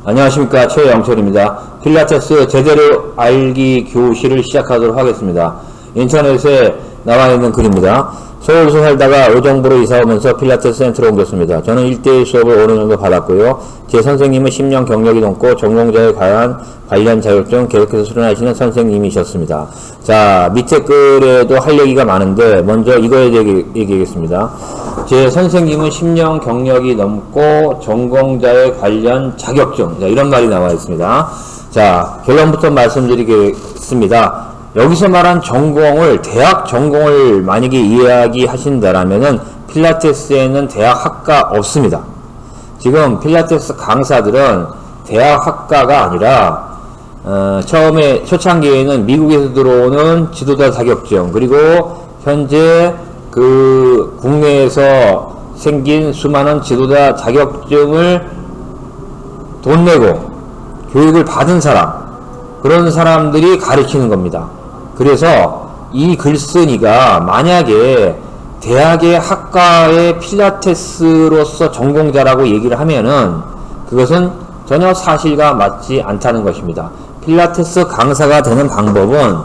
안녕하십니까, 최영철입니다. 필라테스 제대로 알기 교실을 시작하도록 하겠습니다. 인터넷에 나와 있는 글입니다. 서울에서 살다가 의정부로 이사오면서 필라테스 센터로 옮겼습니다. 저는 1대1 수업을 5년 정도 받았고요. 제 선생님은 10년 경력이 넘고 전공자에 관련 자격증 계속해서 수련하시는 선생님이셨습니다. 자, 밑에 글에도 할 얘기가 많은데 먼저 이거에 대해 얘기하겠습니다. 제 선생님은 10년 경력이 넘고 전공자에 관련 자격증, 자, 이런 말이 나와 있습니다. 자, 결론부터 말씀드리겠습니다. 여기서 말한 전공을, 대학 전공을 만약에 이야기하신다라면은 필라테스에는 대학 학과 없습니다. 지금 필라테스 강사들은 대학 학과가 아니라 처음에 초창기에는 미국에서 들어오는 지도자 자격증, 그리고 현재 그 국내에서 생긴 수많은 지도자 자격증을 돈 내고 교육을 받은 사람, 그런 사람들이 가르치는 겁니다. 그래서 이 글쓴이가 만약에 대학의 학과의 필라테스로서 전공자라고 얘기를 하면은 그것은 전혀 사실과 맞지 않다는 것입니다. 필라테스 강사가 되는 방법은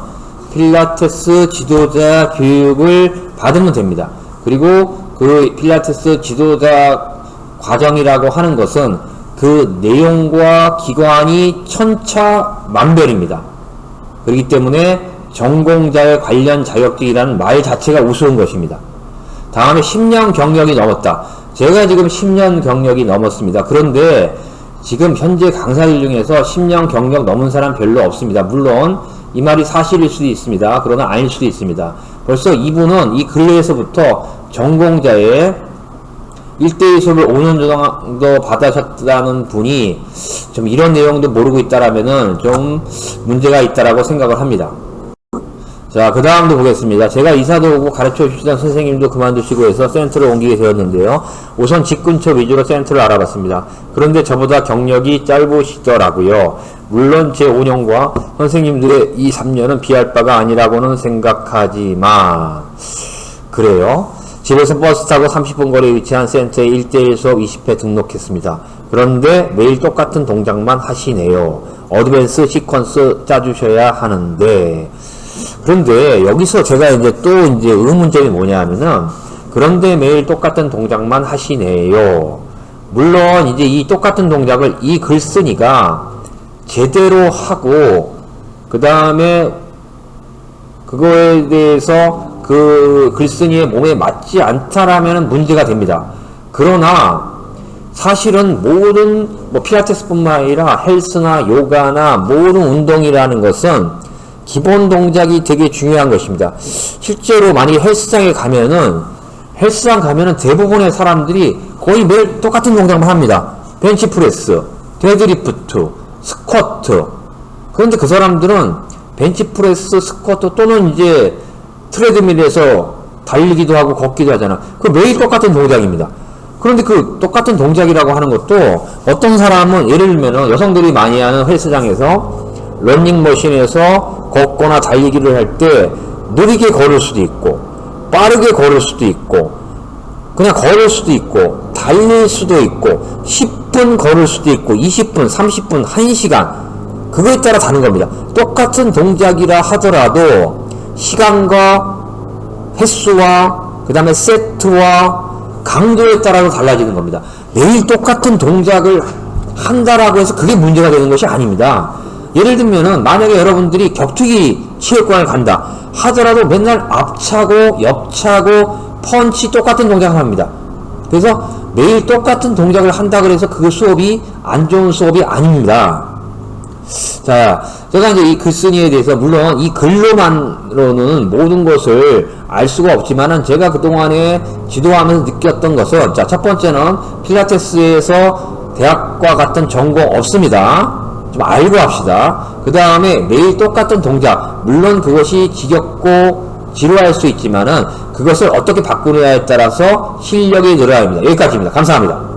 필라테스 지도자 교육을 받으면 됩니다. 그리고 그 필라테스 지도자 과정이라고 하는 것은 그 내용과 기관이 천차만별입니다. 그렇기 때문에 전공자에 관련 자격증이라는 말 자체가 우스운 것입니다. 다음에 10년 경력이 넘었다. 제가 지금 10년 경력이 넘었습니다. 그런데 지금 현재 강사들 중에서 10년 경력 넘은 사람 별로 없습니다. 물론 이 말이 사실일 수도 있습니다. 그러나 아닐 수도 있습니다. 벌써 이분은 이 근래에서부터 전공자의 1대1 수업을 5년 정도 받으셨다는 분이 좀 이런 내용도 모르고 있다라면은 좀 문제가 있다라고 생각을 합니다. 자, 그 다음도 보겠습니다. 제가 이사도 오고 가르쳐 주시던 선생님도 그만두시고 해서 센터를 옮기게 되었는데요. 우선 집 근처 위주로 센터를 알아봤습니다. 그런데 저보다 경력이 짧으시더라고요. 물론 제 5년과 선생님들의 이 3년은 비할 바가 아니라고는 생각하지만 그래요. 집에서 버스 타고 30분 거리에 위치한 센터에 1대1 수업 20회 등록했습니다. 그런데 매일 똑같은 동작만 하시네요. 어드밴스 시퀀스 짜주셔야 하는데, 그런데 여기서 제가 이제 또 이제 의문점이 뭐냐면은, 그런데 매일 똑같은 동작만 하시네요. 물론 이제 이 똑같은 동작을 이 글쓴이가 제대로 하고 그 다음에 그거에 대해서 그 글쓴이의 몸에 맞지 않다라면 문제가 됩니다. 그러나 사실은 모든 필라테스뿐만 아니라 헬스나 요가나 모든 운동이라는 것은 기본 동작이 되게 중요한 것입니다. 실제로 만약에 헬스장 가면은 대부분의 사람들이 거의 매일 똑같은 동작만 합니다. 벤치프레스, 데드리프트, 스쿼트. 그런데 그 사람들은 벤치프레스, 스쿼트 또는 이제 트레드밀에서 달리기도 하고 걷기도 하잖아. 그 매일 똑같은 동작입니다. 그런데 그 똑같은 동작이라고 하는 것도 어떤 사람은 예를 들면 여성들이 많이 하는 헬스장에서 러닝머신에서 걷거나 달리기를 할 때 느리게 걸을 수도 있고 빠르게 걸을 수도 있고 그냥 걸을 수도 있고 달릴 수도 있고 10분 걸을 수도 있고 20분, 30분, 1시간 그거에 따라 다른 겁니다. 똑같은 동작이라 하더라도 시간과 횟수와 그 다음에 세트와 강도에 따라서 달라지는 겁니다. 매일 똑같은 동작을 한다라고 해서 그게 문제가 되는 것이 아닙니다. 예를 들면은 만약에 여러분들이 격투기 체육관을 간다 하더라도 맨날 앞차고 옆차고 펀치 똑같은 동작을 합니다. 그래서 매일 똑같은 동작을 한다 그래서 그 수업이 안 좋은 수업이 아닙니다. 자, 제가 이제 이 글쓴이에 대해서 물론 이 글로만으로는 모든 것을 알 수가 없지만은 제가 그동안에 지도하면서 느꼈던 것은, 자, 첫 번째는 필라테스에서 대학과 같은 전공 없습니다. 좀 알고 합시다. 그 다음에 매일 똑같은 동작, 물론 그것이 지겹고 지루할 수 있지만은 그것을 어떻게 바꾸느냐에 따라서 실력이 늘어야 합니다. 여기까지입니다. 감사합니다.